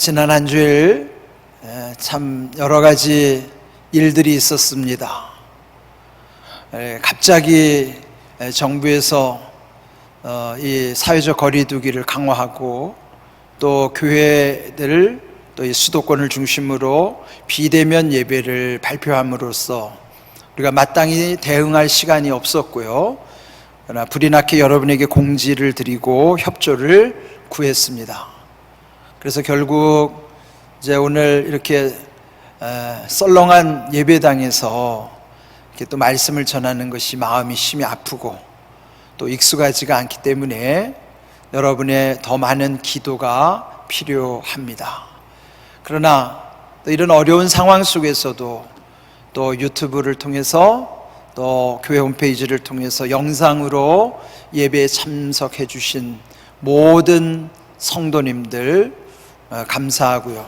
지난 한 주일 참 여러 가지 일들이 있었습니다. 갑자기 정부에서 이 사회적 거리두기를 강화하고 또 교회들 또 이 수도권을 중심으로 비대면 예배를 발표함으로써 우리가 마땅히 대응할 시간이 없었고요. 그러나 불이 나게 여러분에게 공지를 드리고 협조를 구했습니다. 그래서 결국 이제 오늘 이렇게 썰렁한 예배당에서 이렇게 또 말씀을 전하는 것이 마음이 심히 아프고 또 익숙하지가 않기 때문에 여러분의 더 많은 기도가 필요합니다. 그러나 또 이런 어려운 상황 속에서도 또 유튜브를 통해서 또 교회 홈페이지를 통해서 영상으로 예배에 참석해 주신 모든 성도님들 감사하고요.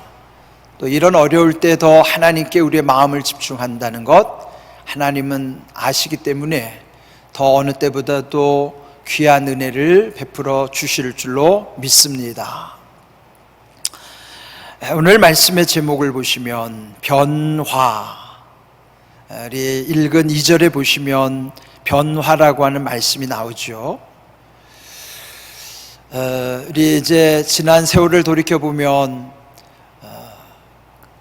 또 이런 어려울 때 더 하나님께 우리의 마음을 집중한다는 것 하나님은 아시기 때문에 더 어느 때보다도 귀한 은혜를 베풀어 주실 줄로 믿습니다. 오늘 말씀의 제목을 보시면 변화, 우리 읽은 2절에 보시면 변화라고 하는 말씀이 나오죠. 우리 이제 지난 세월을 돌이켜보면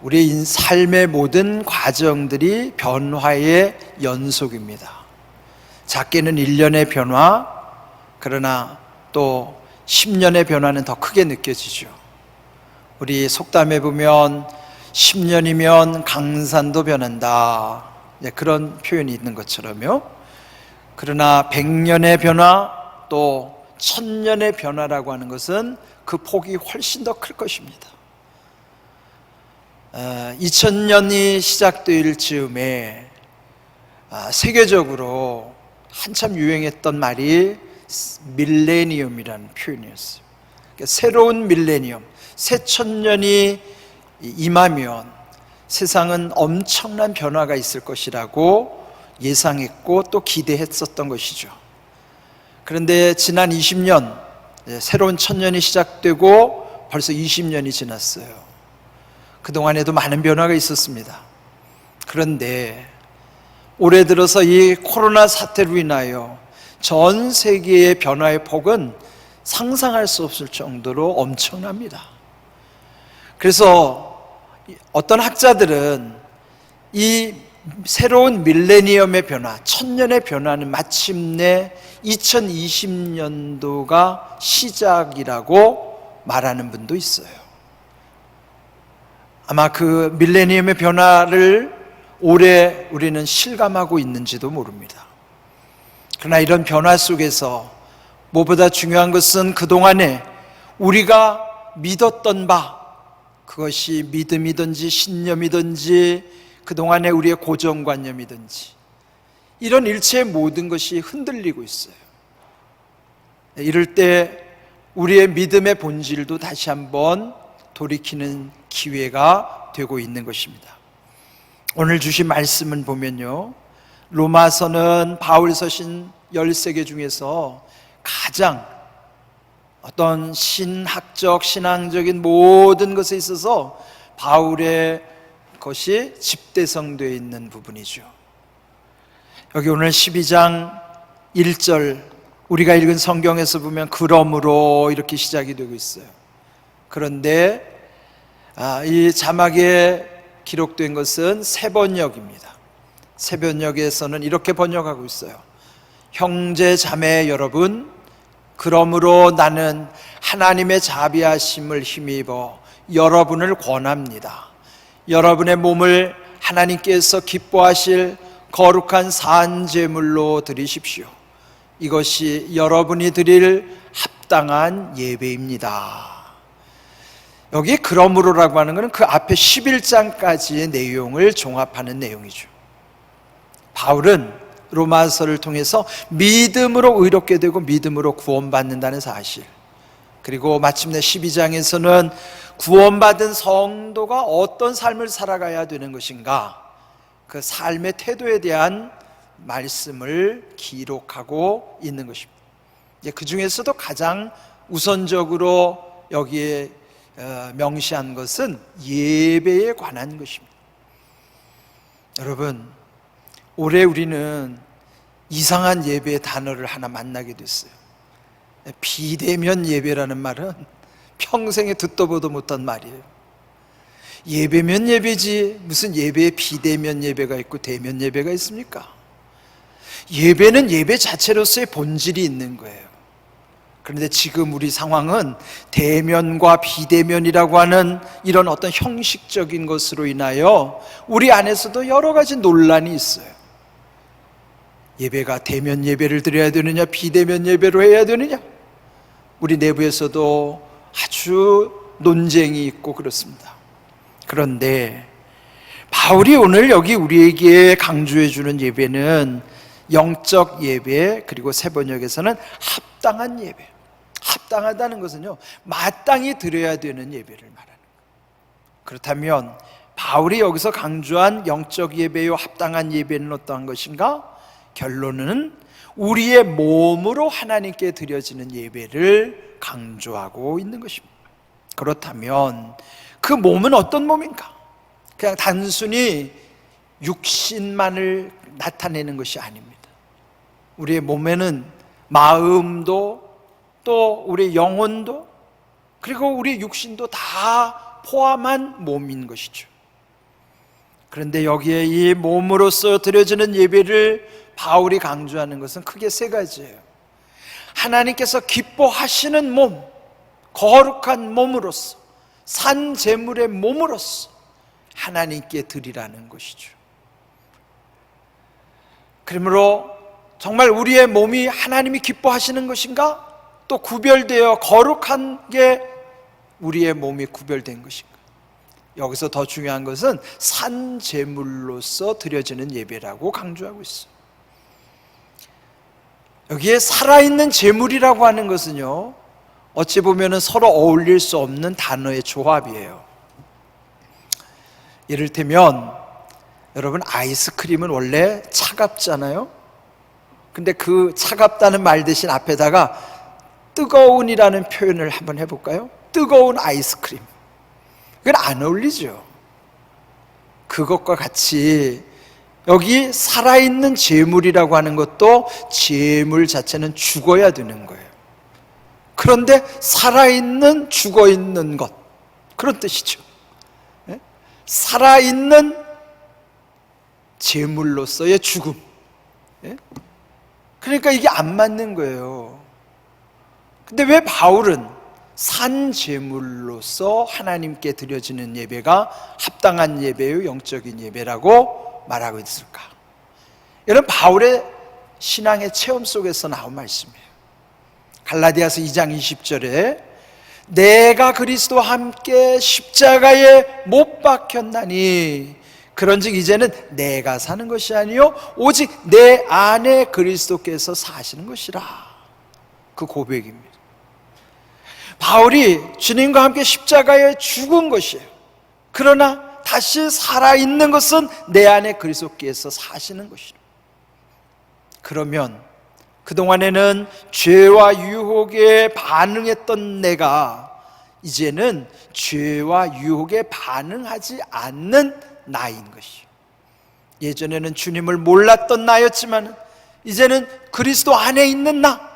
우리 삶의 모든 과정들이 변화의 연속입니다. 작게는 1년의 변화, 그러나 또 10년의 변화는 더 크게 느껴지죠. 우리 속담에 보면 10년이면 강산도 변한다, 그런 표현이 있는 것처럼요. 그러나 100년의 변화 또 1000년의 변화라고 하는 것은 그 폭이 훨씬 더 클 것입니다. 2000년이 시작될 즈음에 세계적으로 한참 유행했던 말이 밀레니엄이라는 표현이었어요. 그러니까 새로운 밀레니엄, 새 천년이 임하면 세상은 엄청난 변화가 있을 것이라고 예상했고 또 기대했었던 것이죠. 그런데 지난 20년, 새로운 천년이 시작되고 벌써 20년이 지났어요. 그동안에도 많은 변화가 있었습니다. 그런데 올해 들어서 이 코로나 사태로 인하여 전 세계의 변화의 폭은 상상할 수 없을 정도로 엄청납니다. 그래서 어떤 학자들은 이 새로운 밀레니엄의 변화, 천년의 변화는 마침내 2020년도가 시작이라고 말하는 분도 있어요. 아마 그 밀레니엄의 변화를 올해 우리는 실감하고 있는지도 모릅니다. 그러나 이런 변화 속에서 무엇보다 중요한 것은 그동안에 우리가 믿었던 바, 그것이 믿음이든지 신념이든지 그동안에 우리의 고정관념이든지 이런 일체의 모든 것이 흔들리고 있어요. 이럴 때 우리의 믿음의 본질도 다시 한번 돌이키는 기회가 되고 있는 것입니다. 오늘 주신 말씀은 보면요, 로마서는 바울 서신 13개 중에서 가장 어떤 신학적, 신앙적인 모든 것에 있어서 바울의 것이 집대성되어 있는 부분이죠. 여기 오늘 12장 1절 우리가 읽은 성경에서 보면 그러므로 이렇게 시작이 되고 있어요. 그런데 이 자막에 기록된 것은 새번역입니다. 새번역에서는 이렇게 번역하고 있어요. 형제 자매 여러분, 그러므로 나는 하나님의 자비하심을 힘입어 여러분을 권합니다. 여러분의 몸을 하나님께서 기뻐하실 거룩한 산제물로 드리십시오. 이것이 여러분이 드릴 합당한 예배입니다. 여기 그러므로라고 하는 것은 그 앞에 11장까지의 내용을 종합하는 내용이죠. 바울은 로마서를 통해서 믿음으로 의롭게 되고 믿음으로 구원받는다는 사실, 그리고 마침내 12장에서는 구원받은 성도가 어떤 삶을 살아가야 되는 것인가, 그 삶의 태도에 대한 말씀을 기록하고 있는 것입니다. 그 중에서도 가장 우선적으로 여기에 명시한 것은 예배에 관한 것입니다. 여러분, 올해 우리는 이상한 예배의 단어를 하나 만나게 됐어요. 비대면 예배라는 말은 평생에 듣도 보도 못한 말이에요. 예배면 예배지 무슨 예배에 비대면 예배가 있고 대면 예배가 있습니까? 예배는 예배 자체로서의 본질이 있는 거예요. 그런데 지금 우리 상황은 대면과 비대면이라고 하는 이런 어떤 형식적인 것으로 인하여 우리 안에서도 여러 가지 논란이 있어요. 예배가 대면 예배를 드려야 되느냐 비대면 예배로 해야 되느냐, 우리 내부에서도 아주 논쟁이 있고 그렇습니다. 그런데 바울이 오늘 여기 우리에게 강조해 주는 예배는 영적 예배, 그리고 세번역에서는 합당한 예배. 합당하다는 것은요, 마땅히 드려야 되는 예배를 말하는 거예요. 그렇다면 바울이 여기서 강조한 영적 예배요 합당한 예배는 어떠한 것인가? 결론은 우리의 몸으로 하나님께 드려지는 예배를 강조하고 있는 것입니다. 그렇다면 그 몸은 어떤 몸인가? 그냥 단순히 육신만을 나타내는 것이 아닙니다. 우리의 몸에는 마음도 또 우리의 영혼도 그리고 우리의 육신도 다 포함한 몸인 것이죠. 그런데 여기에 이 몸으로서 드려지는 예배를 바울이 강조하는 것은 크게 세 가지예요. 하나님께서 기뻐하시는 몸, 거룩한 몸으로서, 산 제물의 몸으로서 하나님께 드리라는 것이죠. 그러므로 정말 우리의 몸이 하나님이 기뻐하시는 것인가? 또 구별되어 거룩한 게 우리의 몸이 구별된 것인가? 여기서 더 중요한 것은 산 제물로서 드려지는 예배라고 강조하고 있어요. 여기에 살아있는 제물이라고 하는 것은요, 어찌 보면 서로 어울릴 수 없는 단어의 조합이에요. 이를테면 여러분, 아이스크림은 원래 차갑잖아요. 근데 그 차갑다는 말 대신 앞에다가 뜨거운이라는 표현을 한번 해볼까요? 뜨거운 아이스크림. 그건 안 어울리죠. 그것과 같이 여기 살아있는 제물이라고 하는 것도 제물 자체는 죽어야 되는 거예요. 그런데 살아있는 죽어있는 것, 그런 뜻이죠. 살아있는 제물로서의 죽음. 그러니까 이게 안 맞는 거예요. 근데 왜 바울은 산 제물로서 하나님께 드려지는 예배가 합당한 예배요 영적인 예배라고 말하고 있을까? 이런 바울의 신앙의 체험 속에서 나온 말씀이에요. 갈라디아서 2장 20절에 내가 그리스도와 함께 십자가에 못 박혔나니 그런즉 이제는 내가 사는 것이 아니요 오직 내 안에 그리스도께서 사시는 것이라. 그 고백입니다. 바울이 주님과 함께 십자가에 죽은 것이에요. 그러나 다시 살아있는 것은 내 안에 그리스도께서 사시는 것이라. 그러면 그동안에는 죄와 유혹에 반응했던 내가 이제는 죄와 유혹에 반응하지 않는 나인 것이요, 예전에는 주님을 몰랐던 나였지만 이제는 그리스도 안에 있는 나,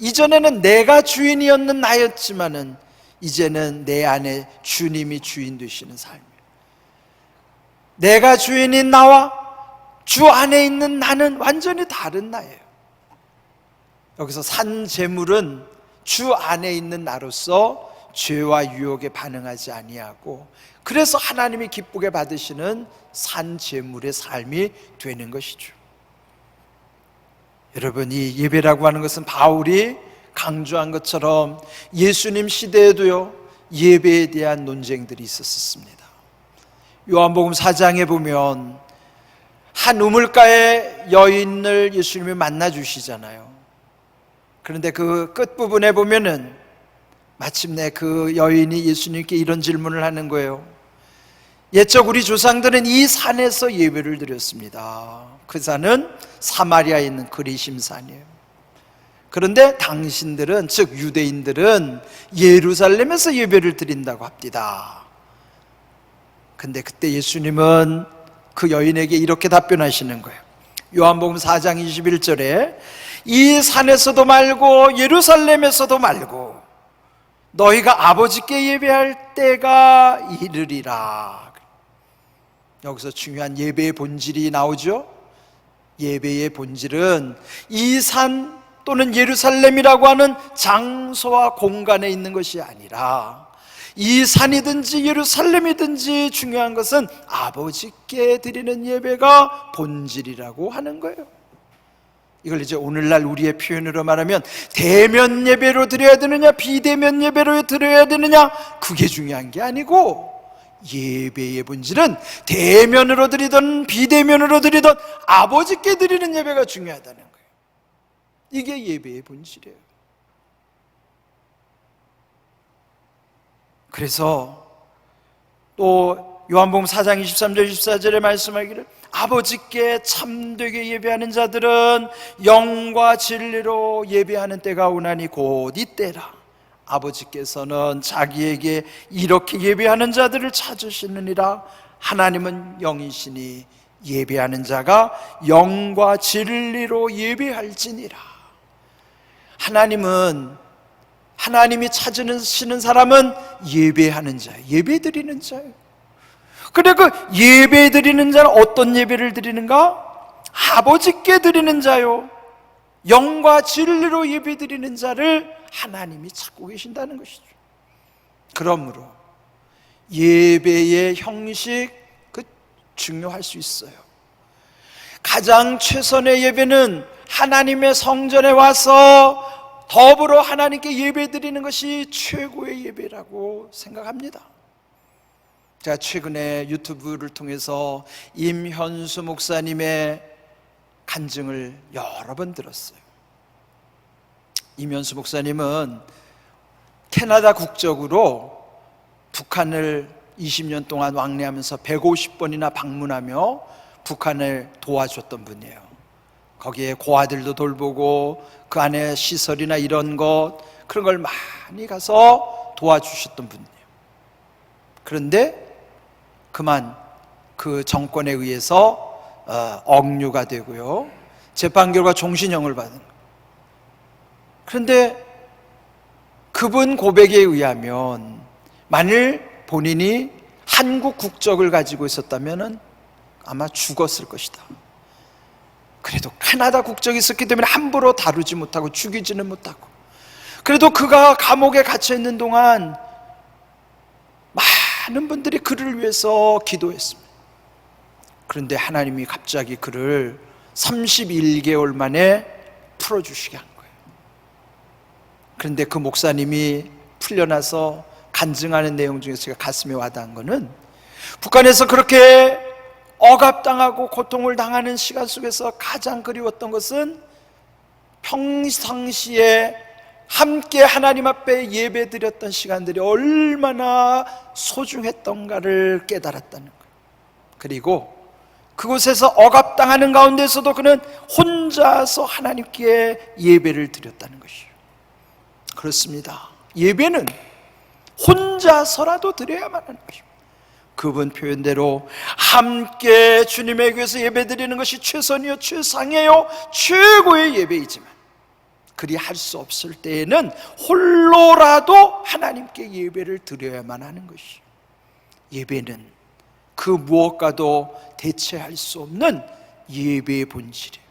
이전에는 내가 주인이었는 나였지만은 이제는 내 안에 주님이 주인 되시는 삶이에요. 내가 주인인 나와 주 안에 있는 나는 완전히 다른 나예요. 여기서 산 제물은 주 안에 있는 나로서 죄와 유혹에 반응하지 아니하고, 그래서 하나님이 기쁘게 받으시는 산 제물의 삶이 되는 것이죠. 여러분, 이 예배라고 하는 것은 바울이 강조한 것처럼 예수님 시대에도요 예배에 대한 논쟁들이 있었습니다. 요한복음 4장에 보면 한 우물가의 여인을 예수님이 만나 주시잖아요. 그런데 그 끝부분에 보면은 마침내 그 여인이 예수님께 이런 질문을 하는 거예요. 옛적 우리 조상들은 이 산에서 예배를 드렸습니다. 그 산은 사마리아에 있는 그리심산이에요. 그런데 당신들은, 즉 유대인들은 예루살렘에서 예배를 드린다고 합디다. 근데 그때 예수님은 그 여인에게 이렇게 답변하시는 거예요. 요한복음 4장 21절에 이 산에서도 말고 예루살렘에서도 말고 너희가 아버지께 예배할 때가 이르리라. 여기서 중요한 예배의 본질이 나오죠. 예배의 본질은 이 산 또는 예루살렘이라고 하는 장소와 공간에 있는 것이 아니라 이 산이든지 예루살렘이든지 중요한 것은 아버지께 드리는 예배가 본질이라고 하는 거예요. 이걸 이제 오늘날 우리의 표현으로 말하면 대면 예배로 드려야 되느냐 비대면 예배로 드려야 되느냐, 그게 중요한 게 아니고 예배의 본질은 대면으로 드리든 비대면으로 드리든 아버지께 드리는 예배가 중요하다는 거예요. 이게 예배의 본질이에요. 그래서 또 요한복음 4장 23절 24절에 말씀하기를 아버지께 참되게 예배하는 자들은 영과 진리로 예배하는 때가 오나니 곧 이때라. 아버지께서는 자기에게 이렇게 예배하는 자들을 찾으시느니라. 하나님은 영이시니 예배하는 자가 영과 진리로 예배할지니라. 하나님이 찾으시는 사람은 예배하는 자예요. 예배드리는 자예요. 그래, 그 예배드리는 자는 어떤 예배를 드리는가? 아버지께 드리는 자요, 영과 진리로 예배드리는 자를 하나님이 찾고 계신다는 것이죠. 그러므로 예배의 형식, 중요할 수 있어요. 가장 최선의 예배는 하나님의 성전에 와서 더불어 하나님께 예배드리는 것이 최고의 예배라고 생각합니다. 제가 최근에 유튜브를 통해서 임현수 목사님의 간증을 여러 번 들었어요. 임현수 목사님은 캐나다 국적으로 북한을 20년 동안 왕래하면서 150번이나 방문하며 북한을 도와줬던 분이에요. 거기에 고아들도 돌보고 그 안에 시설이나 이런 그런 걸 많이 가서 도와주셨던 분이에요. 그런데 그만 그 정권에 의해서 억류가 되고요, 재판 결과 종신형을 받은 거예요. 그런데 그분 고백에 의하면 만일 본인이 한국 국적을 가지고 있었다면 아마 죽었을 것이다. 그래도 캐나다 국적이 있었기 때문에 함부로 다루지 못하고 죽이지는 못하고, 그래도 그가 감옥에 갇혀 있는 동안 많은 분들이 그를 위해서 기도했습니다. 그런데 하나님이 갑자기 그를 31개월 만에 풀어주시게 한 거예요. 그런데 그 목사님이 풀려나서 간증하는 내용 중에서 제가 가슴에 와닿은 거는, 북한에서 그렇게 억압당하고 고통을 당하는 시간 속에서 가장 그리웠던 것은 평상시에 함께 하나님 앞에 예배드렸던 시간들이 얼마나 소중했던가를 깨달았다는 거예요. 그리고 그곳에서 억압당하는 가운데서도 그는 혼자서 하나님께 예배를 드렸다는 것이에요. 그렇습니다. 예배는 혼자서라도 드려야만 하는 것입니다. 그분 표현대로 함께 주님의 교회에서 예배드리는 것이 최선이요 최상이에요 최고의 예배이지만, 그리 할 수 없을 때에는 홀로라도 하나님께 예배를 드려야만 하는 것이에요. 예배는 그 무엇과도 대체할 수 없는 예배의 본질이에요.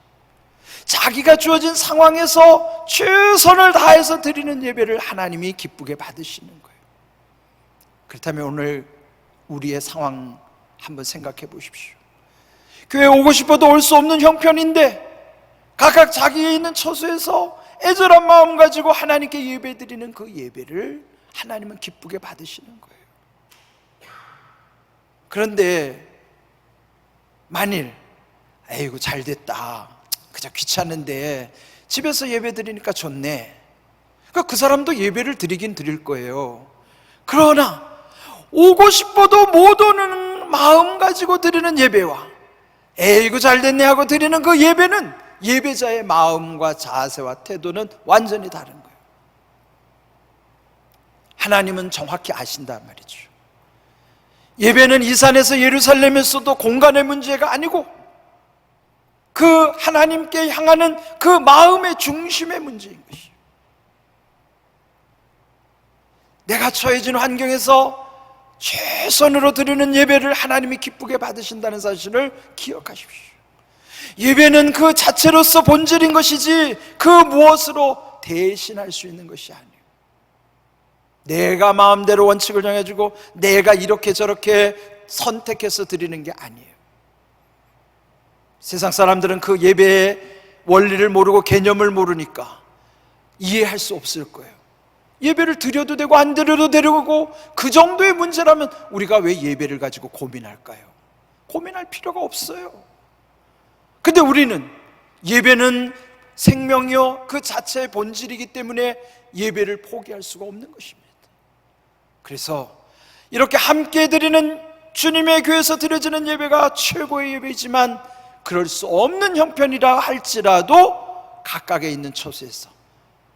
자기가 주어진 상황에서 최선을 다해서 드리는 예배를 하나님이 기쁘게 받으시는 거예요. 그렇다면 오늘 우리의 상황 한번 생각해 보십시오. 교회 오고 싶어도 올 수 없는 형편인데 각각 자기에 있는 처소에서 애절한 마음 가지고 하나님께 예배드리는 그 예배를 하나님은 기쁘게 받으시는 거예요. 그런데 만일 에이구 잘됐다, 그저 귀찮은데 집에서 예배드리니까 좋네, 그 사람도 예배를 드리긴 드릴 거예요. 그러나 오고 싶어도 못 오는 마음 가지고 드리는 예배와 에이구 잘됐네 하고 드리는 그 예배는 예배자의 마음과 자세와 태도는 완전히 다른 거예요. 하나님은 정확히 아신단 말이죠. 예배는 이 산에서 예루살렘에서도 공간의 문제가 아니고 그 하나님께 향하는 그 마음의 중심의 문제인 것이에요. 내가 처해진 환경에서 최선으로 드리는 예배를 하나님이 기쁘게 받으신다는 사실을 기억하십시오. 예배는 그 자체로서 본질인 것이지 그 무엇으로 대신할 수 있는 것이 아니에요. 내가 마음대로 원칙을 정해주고 내가 이렇게 저렇게 선택해서 드리는 게 아니에요. 세상 사람들은 그 예배의 원리를 모르고 개념을 모르니까 이해할 수 없을 거예요. 예배를 드려도 되고 안 드려도 되고 그 정도의 문제라면 우리가 왜 예배를 가지고 고민할까요? 고민할 필요가 없어요. 근데 우리는 예배는 생명이요 그 자체의 본질이기 때문에 예배를 포기할 수가 없는 것입니다. 그래서 이렇게 함께 드리는 주님의 교회에서 드려지는 예배가 최고의 예배이지만 그럴 수 없는 형편이라 할지라도 각각에 있는 처소에서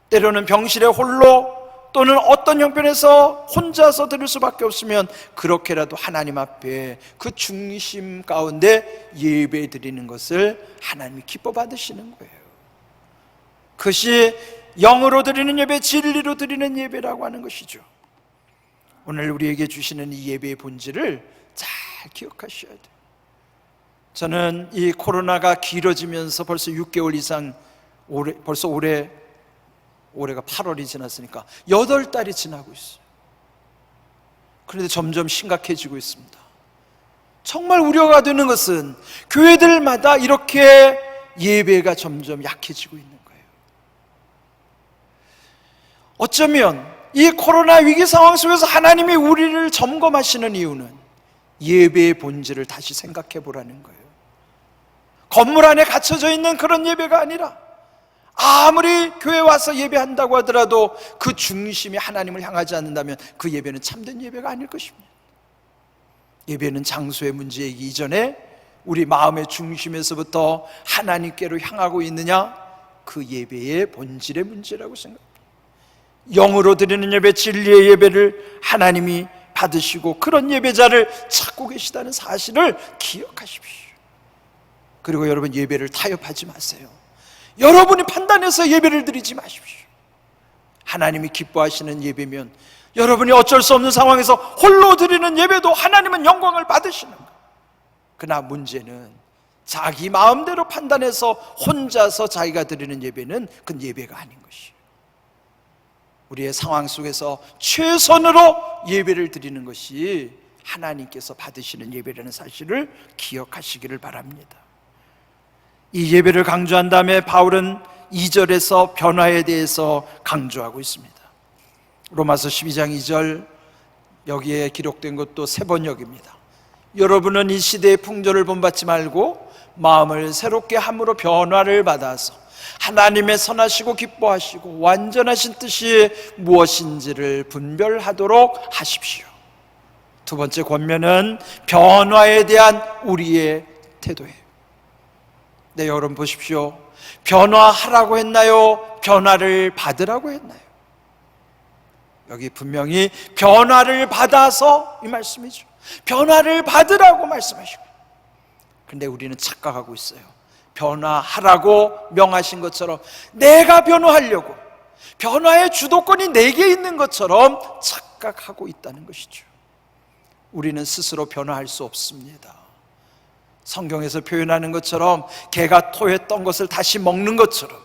때로는 병실에 홀로 또는 어떤 형편에서 혼자서 드릴 수밖에 없으면 그렇게라도 하나님 앞에 그 중심 가운데 예배 드리는 것을 하나님이 기뻐 받으시는 거예요. 그것이 영으로 드리는 예배, 진리로 드리는 예배라고 하는 것이죠. 오늘 우리에게 주시는 이 예배의 본질을 잘 기억하셔야 돼요. 저는 이 코로나가 길어지면서 벌써 6개월 이상 벌써 올해가 8월이 지났으니까 8달이 지나고 있어요. 그런데 점점 심각해지고 있습니다. 정말 우려가 되는 것은 교회들마다 이렇게 예배가 점점 약해지고 있는 거예요. 어쩌면 이 코로나 위기 상황 속에서 하나님이 우리를 점검하시는 이유는 예배의 본질을 다시 생각해 보라는 거예요. 건물 안에 갇혀져 있는 그런 예배가 아니라 아무리 교회 와서 예배한다고 하더라도 그 중심이 하나님을 향하지 않는다면 그 예배는 참된 예배가 아닐 것입니다. 예배는 장소의 문제이기 이전에 우리 마음의 중심에서부터 하나님께로 향하고 있느냐, 그 예배의 본질의 문제라고 생각합니다. 영으로 드리는 예배, 진리의 예배를 하나님이 받으시고 그런 예배자를 찾고 계시다는 사실을 기억하십시오. 그리고 여러분, 예배를 타협하지 마세요. 여러분이 판단해서 예배를 드리지 마십시오. 하나님이 기뻐하시는 예배면 여러분이 어쩔 수 없는 상황에서 홀로 드리는 예배도 하나님은 영광을 받으시는 거예요. 그러나 문제는 자기 마음대로 판단해서 혼자서 자기가 드리는 예배는 그건 예배가 아닌 것이에요. 우리의 상황 속에서 최선으로 예배를 드리는 것이 하나님께서 받으시는 예배라는 사실을 기억하시기를 바랍니다. 이 예배를 강조한 다음에 바울은 2절에서 변화에 대해서 강조하고 있습니다. 로마서 12장 2절, 여기에 기록된 것도 세 번역입니다. 여러분은 이 시대의 풍조를 본받지 말고 마음을 새롭게 함으로 변화를 받아서 하나님의 선하시고 기뻐하시고 완전하신 뜻이 무엇인지를 분별하도록 하십시오. 두 번째 권면은 변화에 대한 우리의 태도예요. 네, 여러분 보십시오. 변화하라고 했나요? 변화를 받으라고 했나요? 여기 분명히 변화를 받아서 이 말씀이죠. 변화를 받으라고 말씀하시고, 근데 우리는 착각하고 있어요. 변화하라고 명하신 것처럼 내가 변화하려고, 변화의 주도권이 내게 있는 것처럼 착각하고 있다는 것이죠. 우리는 스스로 변화할 수 없습니다. 성경에서 표현하는 것처럼 개가 토했던 것을 다시 먹는 것처럼,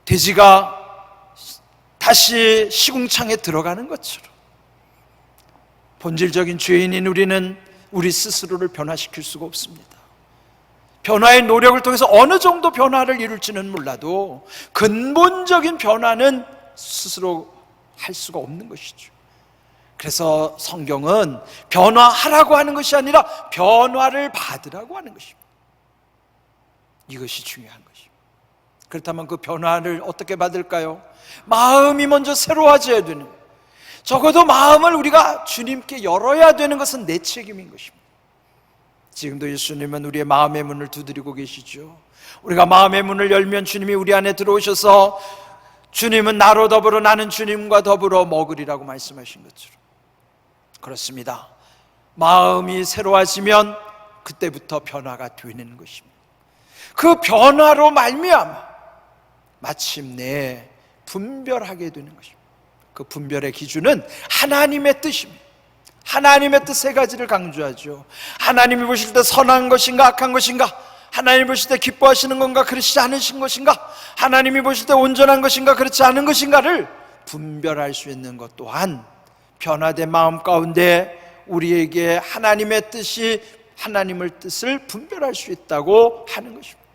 돼지가 다시 시궁창에 들어가는 것처럼, 본질적인 죄인인 우리는 우리 스스로를 변화시킬 수가 없습니다. 변화의 노력을 통해서 어느 정도 변화를 이룰지는 몰라도 근본적인 변화는 스스로 할 수가 없는 것이죠. 그래서 성경은 변화하라고 하는 것이 아니라 변화를 받으라고 하는 것입니다. 이것이 중요한 것입니다. 그렇다면 그 변화를 어떻게 받을까요? 마음이 먼저 새로워져야 되는, 적어도 마음을 우리가 주님께 열어야 되는 것은 내 책임인 것입니다. 지금도 예수님은 우리의 마음의 문을 두드리고 계시죠. 우리가 마음의 문을 열면 주님이 우리 안에 들어오셔서 주님은 나로 더불어 나는 주님과 더불어 먹으리라고 말씀하신 것처럼, 그렇습니다. 마음이 새로워지면 그때부터 변화가 되는 것입니다. 그 변화로 말미암아 마침내 분별하게 되는 것입니다. 그 분별의 기준은 하나님의 뜻입니다. 하나님의 뜻 세 가지를 강조하죠. 하나님이 보실 때 선한 것인가 악한 것인가, 하나님이 보실 때 기뻐하시는 건가 그렇지 않으신 것인가, 하나님이 보실 때 온전한 것인가 그렇지 않은 것인가를 분별할 수 있는 것 또한 변화된 마음 가운데 우리에게 하나님의 뜻이 하나님의 뜻을 분별할 수 있다고 하는 것입니다.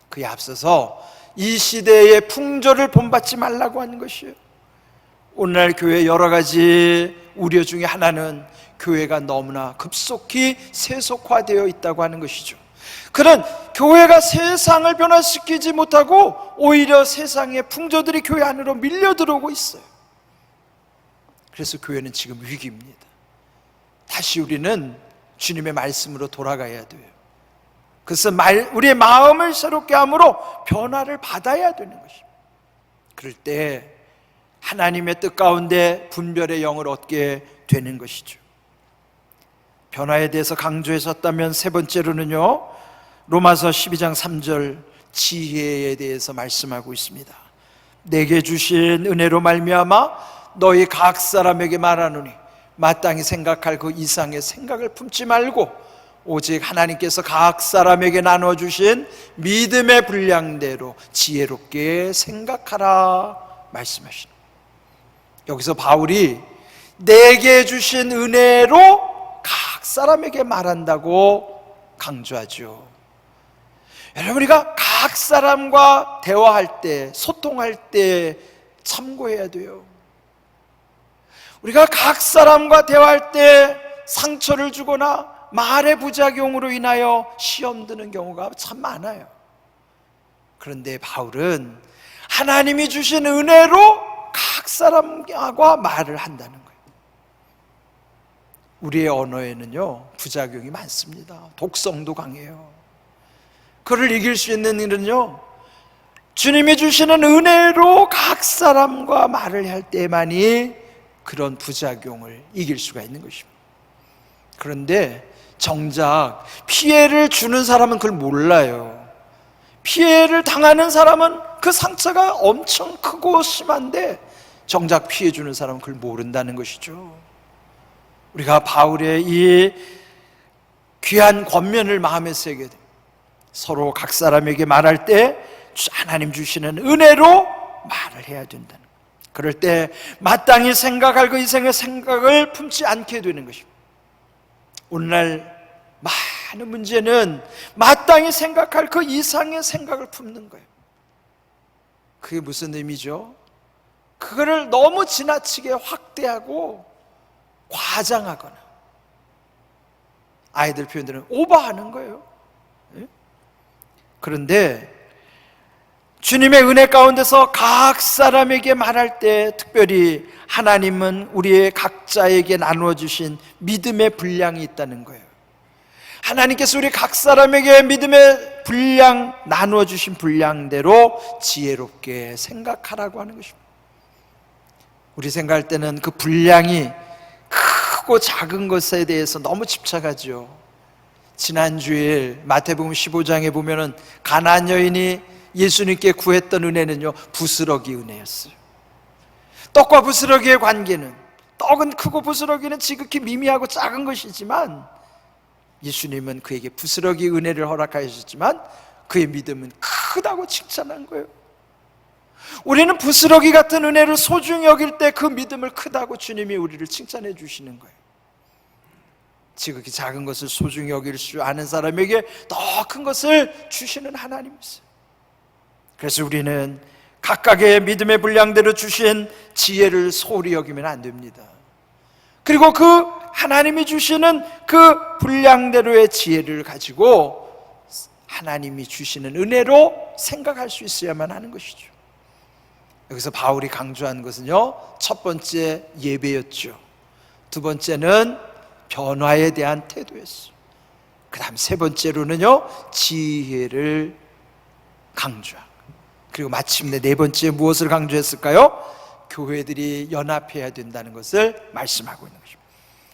그에 앞서서 이 시대의 풍조를 본받지 말라고 하는 것이에요. 오늘날 교회 여러 가지 우려 중에 하나는 교회가 너무나 급속히 세속화되어 있다고 하는 것이죠. 그런 교회가 세상을 변화시키지 못하고 오히려 세상의 풍조들이 교회 안으로 밀려 들어오고 있어요. 그래서 교회는 지금 위기입니다. 다시 우리는 주님의 말씀으로 돌아가야 돼요. 그래서 우리의 마음을 새롭게 함으로 변화를 받아야 되는 것입니다. 그럴 때 하나님의 뜻 가운데 분별의 영을 얻게 되는 것이죠. 변화에 대해서 강조했었다면 세 번째로는요, 로마서 12장 3절 지혜에 대해서 말씀하고 있습니다. 내게 주신 은혜로 말미암아 너희 각 사람에게 말하노니 마땅히 생각할 그 이상의 생각을 품지 말고 오직 하나님께서 각 사람에게 나눠주신 믿음의 분량대로 지혜롭게 생각하라 말씀하시는 거예요. 여기서 바울이 내게 주신 은혜로 각 사람에게 말한다고 강조하죠. 여러분, 우리가 각 사람과 대화할 때, 소통할 때 참고해야 돼요. 우리가 각 사람과 대화할 때 상처를 주거나 말의 부작용으로 인하여 시험 드는 경우가 참 많아요. 그런데 바울은 하나님이 주신 은혜로 각 사람과 말을 한다는 거예요. 우리의 언어에는요 부작용이 많습니다. 독성도 강해요. 그를 이길 수 있는 일은요 주님이 주시는 은혜로 각 사람과 말을 할 때만이 그런 부작용을 이길 수가 있는 것입니다. 그런데 정작 피해를 주는 사람은 그걸 몰라요. 피해를 당하는 사람은 그 상처가 엄청 크고 심한데 정작 피해 주는 사람은 그걸 모른다는 것이죠. 우리가 바울의 이 귀한 권면을 마음에 새게 됩니다. 서로 각 사람에게 말할 때 하나님 주시는 은혜로 말을 해야 된다는 거예요. 그럴 때 마땅히 생각할 그 이상의 생각을 품지 않게 되는 것입니다. 오늘날 많은 문제는 마땅히 생각할 그 이상의 생각을 품는 거예요. 그게 무슨 의미죠? 그거를 너무 지나치게 확대하고 과장하거나 아이들 표현들은 오버하는 거예요. 그런데 주님의 은혜 가운데서 각 사람에게 말할 때 특별히 하나님은 우리의 각자에게 나누어 주신 믿음의 분량이 있다는 거예요. 하나님께서 우리 각 사람에게 믿음의 분량 나누어 주신 분량대로 지혜롭게 생각하라고 하는 것입니다. 우리 생각할 때는 그 분량이 크고 작은 것에 대해서 너무 집착하죠. 지난 주일 마태복음 15장에 보면은 가나안 여인이 예수님께 구했던 은혜는요 부스러기 은혜였어요. 떡과 부스러기의 관계는, 떡은 크고 부스러기는 지극히 미미하고 작은 것이지만 예수님은 그에게 부스러기 은혜를 허락하셨지만 그의 믿음은 크다고 칭찬한 거예요. 우리는 부스러기 같은 은혜를 소중히 여길 때 그 믿음을 크다고 주님이 우리를 칭찬해 주시는 거예요. 지극히 작은 것을 소중히 여길 줄 아는 사람에게 더 큰 것을 주시는 하나님이세요. 그래서 우리는 각각의 믿음의 분량대로 주신 지혜를 소홀히 여기면 안 됩니다. 그리고 그 하나님이 주시는 그 분량대로의 지혜를 가지고 하나님이 주시는 은혜로 생각할 수 있어야만 하는 것이죠. 여기서 바울이 강조한 것은요 첫 번째 예배였죠. 두 번째는 변화에 대한 태도였어요. 그 다음 세 번째로는요, 지혜를 강조하고, 그리고 마침내 네 번째 무엇을 강조했을까요? 교회들이 연합해야 된다는 것을 말씀하고 있는 것입니다.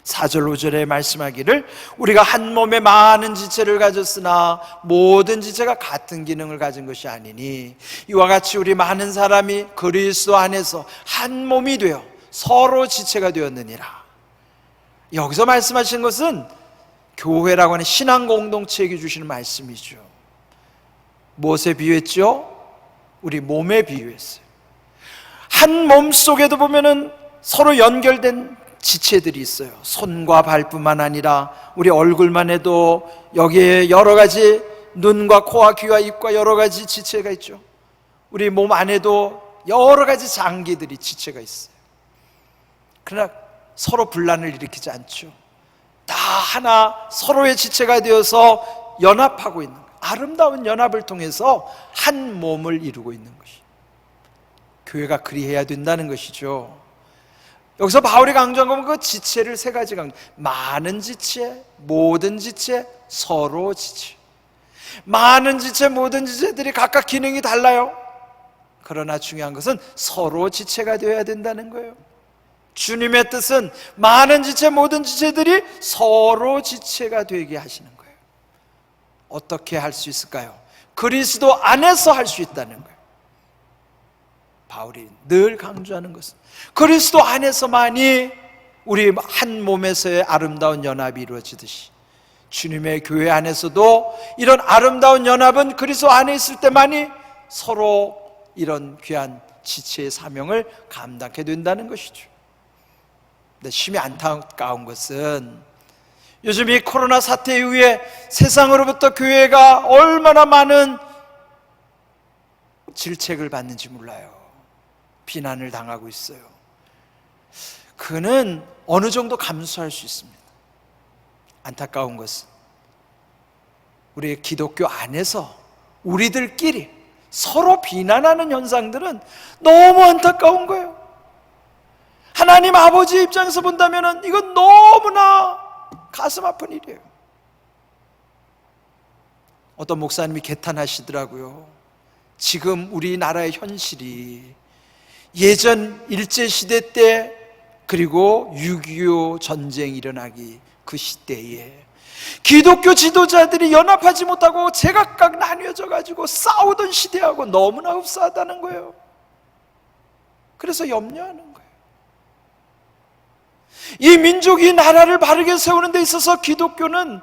4절 5절에 말씀하기를 우리가 한 몸에 많은 지체를 가졌으나 모든 지체가 같은 기능을 가진 것이 아니니 이와 같이 우리 많은 사람이 그리스도 안에서 한 몸이 되어 서로 지체가 되었느니라. 여기서 말씀하신 것은 교회라고 하는 신앙 공동체에게 주시는 말씀이죠. 무엇에 비유했죠? 우리 몸에 비유했어요. 한 몸 속에도 보면은 서로 연결된 지체들이 있어요. 손과 발뿐만 아니라 우리 얼굴만 해도 여기에 여러 가지 눈과 코와 귀와 입과 여러 가지 지체가 있죠. 우리 몸 안에도 여러 가지 장기들이 지체가 있어요. 그러나 서로 분란을 일으키지 않죠. 다 하나 서로의 지체가 되어서 연합하고 있는 거예요. 아름다운 연합을 통해서 한 몸을 이루고 있는 것이 교회가 그리해야 된다는 것이죠. 여기서 바울이 강조한 건 그 지체를 세 가지 강조. 많은 지체, 모든 지체, 서로 지체. 많은 지체, 모든 지체들이 각각 기능이 달라요. 그러나 중요한 것은 서로 지체가 되어야 된다는 거예요. 주님의 뜻은 많은 지체, 모든 지체들이 서로 지체가 되게 하시는 거예요. 어떻게 할 수 있을까요? 그리스도 안에서 할 수 있다는 거예요. 바울이 늘 강조하는 것은 그리스도 안에서만이 우리 한 몸에서의 아름다운 연합이 이루어지듯이 주님의 교회 안에서도 이런 아름다운 연합은 그리스도 안에 있을 때만이 서로 이런 귀한 지체의 사명을 감당하게 된다는 것이죠. 근데 심히 안타까운 것은 요즘 이 코로나 사태 이후에 세상으로부터 교회가 얼마나 많은 질책을 받는지 몰라요. 비난을 당하고 있어요. 그는 어느 정도 감수할 수 있습니다. 안타까운 것은 우리 기독교 안에서 우리들끼리 서로 비난하는 현상들은 너무 안타까운 거예요. 하나님 아버지 입장에서 본다면 이건 너무나 가슴 아픈 일이에요. 어떤 목사님이 개탄하시더라고요. 지금 우리나라의 현실이 예전 일제시대 때 그리고 6.25 전쟁이 일어나기 그 시대에 기독교 지도자들이 연합하지 못하고 제각각 나뉘어져 가지고 싸우던 시대하고 너무나 흡사하다는 거예요. 그래서 염려하는 거예요. 이 민족이 나라를 바르게 세우는 데 있어서 기독교는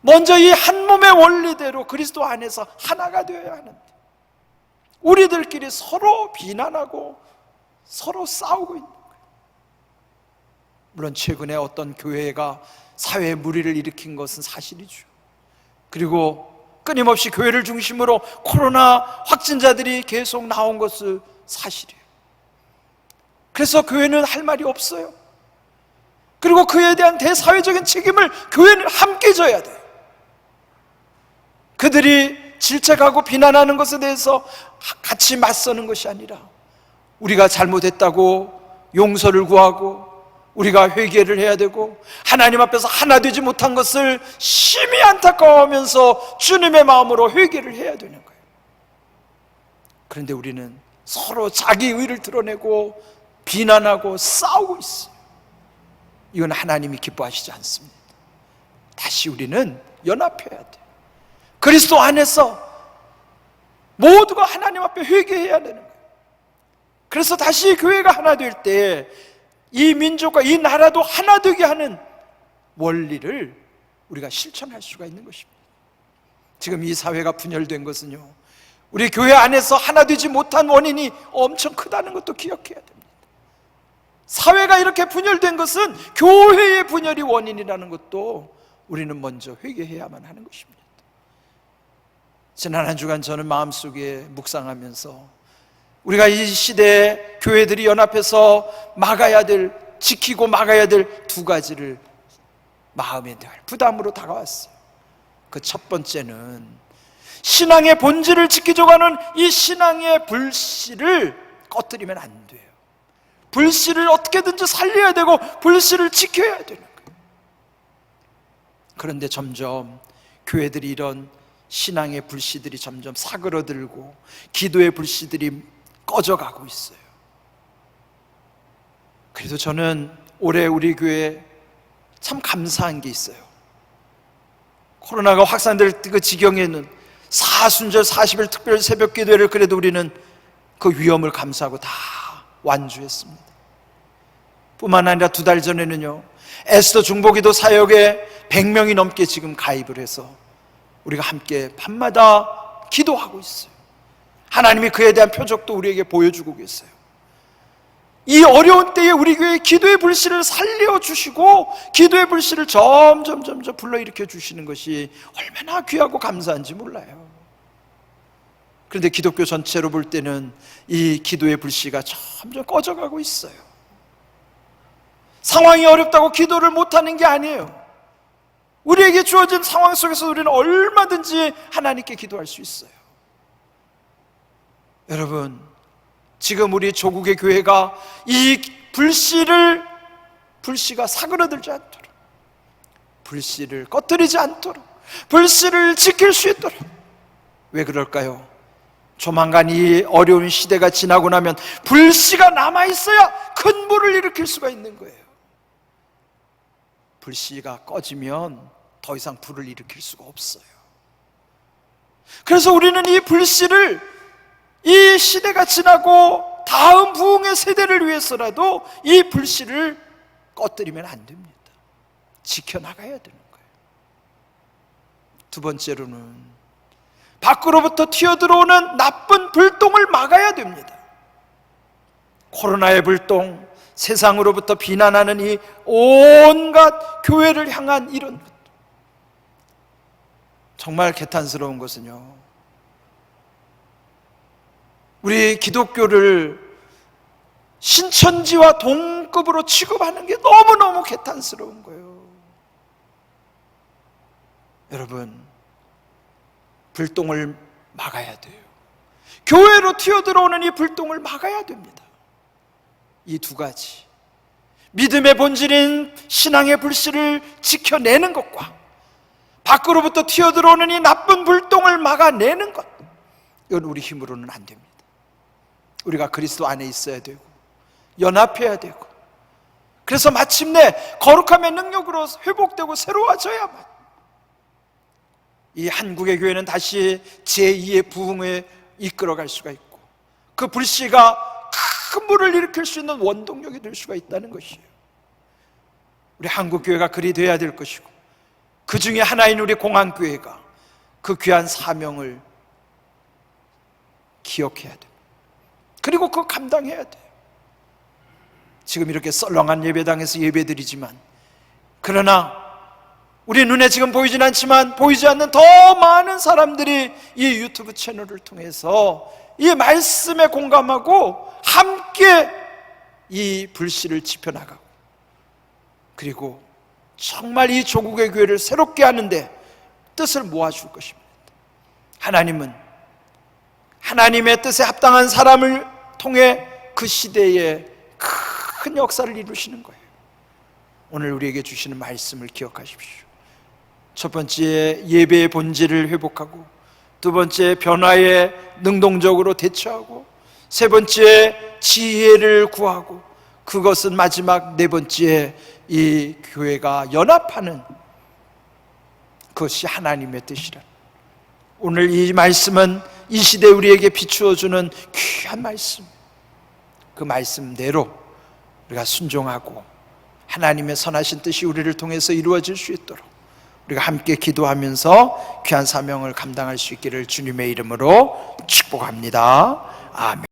먼저 이 한 몸의 원리대로 그리스도 안에서 하나가 되어야 하는데 우리들끼리 서로 비난하고 서로 싸우고 있는 거예요. 물론 최근에 어떤 교회가 사회에 무리를 일으킨 것은 사실이죠. 그리고 끊임없이 교회를 중심으로 코로나 확진자들이 계속 나온 것은 사실이에요. 그래서 교회는 할 말이 없어요. 그리고 그에 대한 대사회적인 책임을 교회는 함께 져야 돼요. 그들이 질책하고 비난하는 것에 대해서 같이 맞서는 것이 아니라 우리가 잘못했다고 용서를 구하고 우리가 회개를 해야 되고 하나님 앞에서 하나 되지 못한 것을 심히 안타까워하면서 주님의 마음으로 회개를 해야 되는 거예요. 그런데 우리는 서로 자기 의를 드러내고 비난하고 싸우고 있어요. 이건 하나님이 기뻐하시지 않습니다. 다시 우리는 연합해야 돼요. 그리스도 안에서 모두가 하나님 앞에 회개해야 되는 거예요. 그래서 다시 교회가 하나 될 때 이 민족과 이 나라도 하나 되게 하는 원리를 우리가 실천할 수가 있는 것입니다. 지금 이 사회가 분열된 것은요, 우리 교회 안에서 하나 되지 못한 원인이 엄청 크다는 것도 기억해야 됩니다. 사회가 이렇게 분열된 것은 교회의 분열이 원인이라는 것도 우리는 먼저 회개해야만 하는 것입니다. 지난 한 주간 저는 마음속에 묵상하면서 우리가 이 시대에 교회들이 연합해서 막아야 될, 지키고 막아야 될 두 가지를 마음에 늘 부담으로 다가왔어요. 그 첫 번째는 신앙의 본질을 지키려고 하는 이 신앙의 불씨를 꺼뜨리면 안 돼요. 불씨를 어떻게든지 살려야 되고 불씨를 지켜야 되는 거예요. 그런데 점점 교회들이 이런 신앙의 불씨들이 점점 사그러들고 기도의 불씨들이 꺼져가고 있어요. 그래도 저는 올해 우리 교회에 참 감사한 게 있어요. 코로나가 확산될 그 지경에는 사순절 40일 특별 새벽 기도회를 그래도 우리는 그 위험을 감수하고 다 완주했습니다. 뿐만 아니라 2달 전에는요, 에스더 중보기도 사역에 100명이 넘게 지금 가입을 해서 우리가 함께 밤마다 기도하고 있어요. 하나님이 그에 대한 표적도 우리에게 보여주고 계세요. 이 어려운 때에 우리 교회의 기도의 불씨를 살려주시고 기도의 불씨를 점점 불러일으켜 주시는 것이 얼마나 귀하고 감사한지 몰라요. 그런데 기독교 전체로 볼 때는 이 기도의 불씨가 점점 꺼져가고 있어요. 상황이 어렵다고 기도를 못하는 게 아니에요. 우리에게 주어진 상황 속에서 우리는 얼마든지 하나님께 기도할 수 있어요. 여러분, 지금 우리 조국의 교회가 이 불씨가 사그러들지 않도록, 불씨를 꺼뜨리지 않도록, 불씨를 지킬 수 있도록. 왜 그럴까요? 조만간 이 어려운 시대가 지나고 나면 불씨가 남아있어야 큰 불을 일으킬 수가 있는 거예요. 불씨가 꺼지면 더 이상 불을 일으킬 수가 없어요. 그래서 우리는 이 불씨를 이 시대가 지나고 다음 부흥의 세대를 위해서라도 이 불씨를 꺼뜨리면 안 됩니다. 지켜나가야 되는 거예요. 2번째로는 밖으로부터 튀어들어오는 나쁜 불똥을 막아야 됩니다. 코로나의 불똥, 세상으로부터 비난하는 이 온갖 교회를 향한 이런 것. 정말 개탄스러운 것은요, 우리 기독교를 신천지와 동급으로 취급하는 게 너무너무 개탄스러운 거예요. 여러분, 불똥을 막아야 돼요. 교회로 튀어들어오는 이 불똥을 막아야 됩니다. 이 2가지, 믿음의 본질인 신앙의 불씨를 지켜내는 것과 밖으로부터 튀어들어오는 이 나쁜 불똥을 막아내는 것, 이건 우리 힘으로는 안 됩니다. 우리가 그리스도 안에 있어야 되고 연합해야 되고, 그래서 마침내 거룩함의 능력으로 회복되고 새로워져야만 이 한국의 교회는 다시 제2의 부흥에 이끌어갈 수가 있고, 그 불씨가 큰 불을 일으킬 수 있는 원동력이 될 수가 있다는 것이에요. 우리 한국교회가 그리 돼야 될 것이고, 그 중에 하나인 우리 공안교회가 그 귀한 사명을 기억해야 됩니다. 그리고 그거 감당해야 돼요. 지금 이렇게 썰렁한 예배당에서 예배드리지만, 그러나 우리 눈에 지금 보이진 않지만 보이지 않는 더 많은 사람들이 이 유튜브 채널을 통해서 이 말씀에 공감하고 함께 이 불씨를 지펴나가고, 그리고 정말 이 조국의 교회를 새롭게 하는데 뜻을 모아줄 것입니다. 하나님은 하나님의 뜻에 합당한 사람을 통해 그 시대에 큰 역사를 이루시는 거예요. 오늘 우리에게 주시는 말씀을 기억하십시오. 첫 번째, 예배의 본질을 회복하고, 2번째, 변화에 능동적으로 대처하고, 3번째, 지혜를 구하고, 그것은 마지막 4번째, 이 교회가 연합하는 그것이 하나님의 뜻이라. 오늘 이 말씀은 이 시대 우리에게 비추어주는 귀한 말씀, 그 말씀대로 우리가 순종하고 하나님의 선하신 뜻이 우리를 통해서 이루어질 수 있도록 우리가 함께 기도하면서 귀한 사명을 감당할 수 있기를 주님의 이름으로 축복합니다. 아멘.